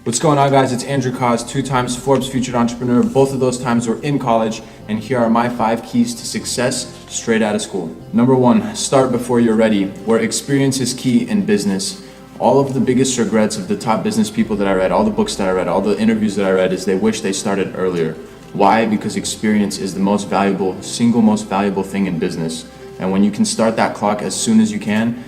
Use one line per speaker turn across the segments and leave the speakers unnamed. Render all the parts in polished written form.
What's going on, guys? It's Andrew Koz, 2 times Forbes featured entrepreneur. Both of those times were in college, and here are my 5 keys to success straight out of school. Number 1, start before you're ready. Where experience is key in business. All of the biggest regrets of the top business people that I read, all the books that I read, all the interviews that I read, is they wish they started earlier. Why? Because experience is the single most valuable thing in business. And when you can start that clock as soon as you can,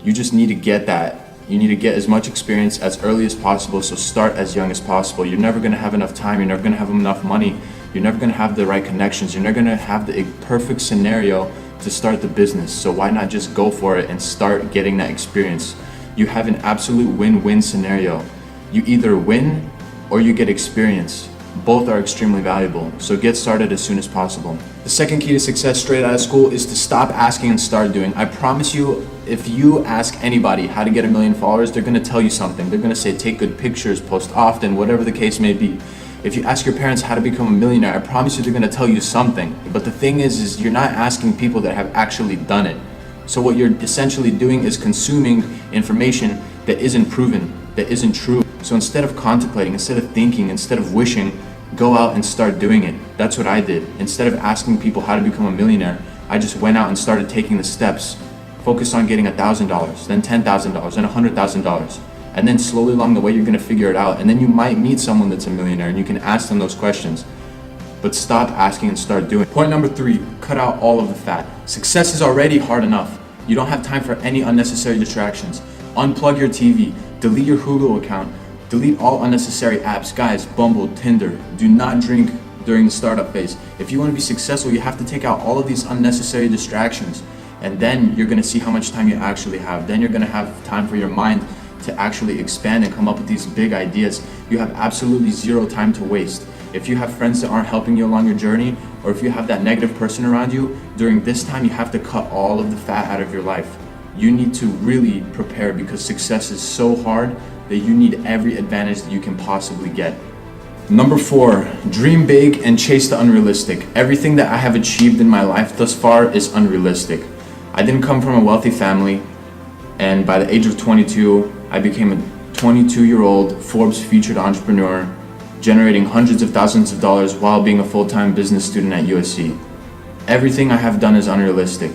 you just need to get that. You need to get as much experience as early as possible, so start as young as possible. You're never going to have enough time, you're never going to have enough money, you're never going to have the right connections, you're never going to have the perfect scenario to start the business. So why not just go for it and start getting that experience? You have an absolute win-win scenario. You either win or you get experience. Both are extremely valuable, so get started as soon as possible. The second key to success straight out of school is to stop asking and start doing. I promise you, if you ask anybody how to get 1 million followers, they're gonna tell you something. They're gonna say take good pictures, post often, whatever the case may be. If you ask your parents how to become a millionaire, I promise you they're gonna tell you something. But the thing is you're not asking people that have actually done it. So what you're essentially doing is consuming information that isn't proven, that isn't true. So instead of contemplating, instead of thinking, instead of wishing, go out and start doing it. That's what I did. Instead of asking people how to become a millionaire, I just went out and started taking the steps. Focus on getting $1,000, then $10,000, then $100,000. And then slowly along the way, you're gonna figure it out. And then you might meet someone that's a millionaire and you can ask them those questions. But stop asking and start doing. Point number 3, cut out all of the fat. Success is already hard enough. You don't have time for any unnecessary distractions. Unplug your TV, delete your Hulu account, delete all unnecessary apps. Guys, Bumble, Tinder, do not drink during the startup phase. If you want to be successful, you have to take out all of these unnecessary distractions, and then you're gonna see how much time you actually have. Then you're gonna have time for your mind to actually expand and come up with these big ideas. You have absolutely 0 time to waste. If you have friends that aren't helping you along your journey, or if you have that negative person around you, during this time you have to cut all of the fat out of your life. You need to really prepare, because success is so hard that you need every advantage that you can possibly get. Number 4, dream big and chase the unrealistic. Everything that I have achieved in my life thus far is unrealistic. I didn't come from a wealthy family, and by the age of 22, I became a 22-year-old Forbes featured entrepreneur, generating hundreds of thousands of dollars while being a full-time business student at USC. Everything I have done is unrealistic.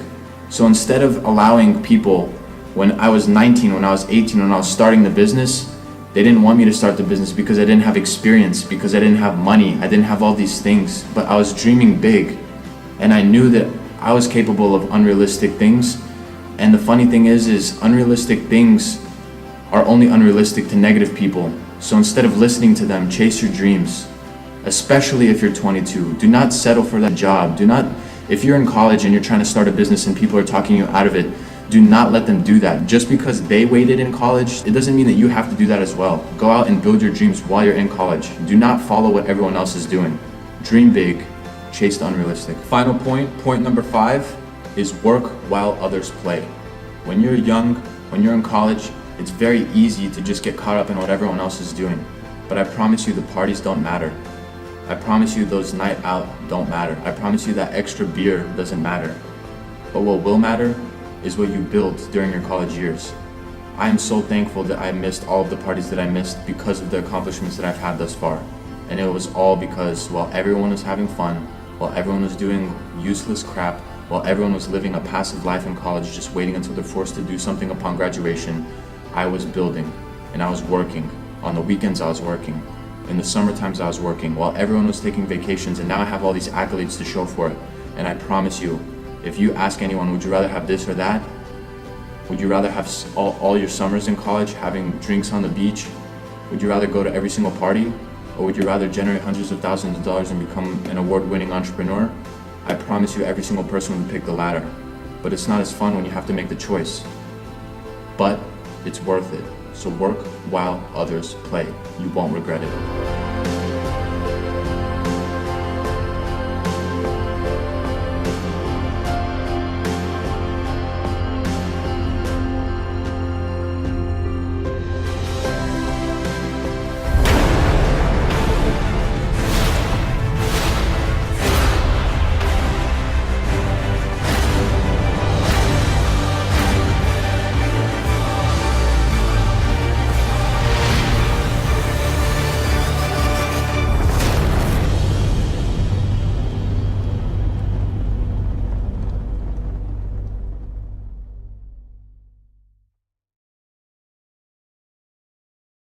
So instead of allowing people, when I was 19, when I was 18, when I was starting the business, they didn't want me to start the business because I didn't have experience, because I didn't have money, I didn't have all these things, but I was dreaming big, and I knew that I was capable of unrealistic things. And the funny thing is unrealistic things are only unrealistic to negative people. So instead of listening to them, chase your dreams, especially if you're 22. Do not settle for that job. If you're in college and you're trying to start a business and people are talking you out of it, do not let them do that. Just because they waited in college, it doesn't mean that you have to do that as well. Go out and build your dreams while you're in college. Do not follow what everyone else is doing. Dream big, chase the unrealistic. Final point number 5, is work while others play. When you're young, when you're in college, it's very easy to just get caught up in what everyone else is doing. But I promise you the parties don't matter. I promise you those night out don't matter. I promise you that extra beer doesn't matter. But what will matter is what you built during your college years. I am so thankful that I missed all of the parties that I missed because of the accomplishments that I've had thus far. And it was all because while everyone was having fun, while everyone was doing useless crap, while everyone was living a passive life in college just waiting until they're forced to do something upon graduation, I was building and I was working. On the weekends I was working. In the summer times I was working while everyone was taking vacations, and now I have all these accolades to show for it. And I promise you, if you ask anyone, would you rather have this or that? Would you rather have all your summers in college having drinks on the beach? Would you rather go to every single party? Or would you rather generate hundreds of thousands of dollars and become an award-winning entrepreneur? I promise you every single person would pick the latter. But it's not as fun when you have to make the choice. But it's worth it. So work while others play. You won't regret it.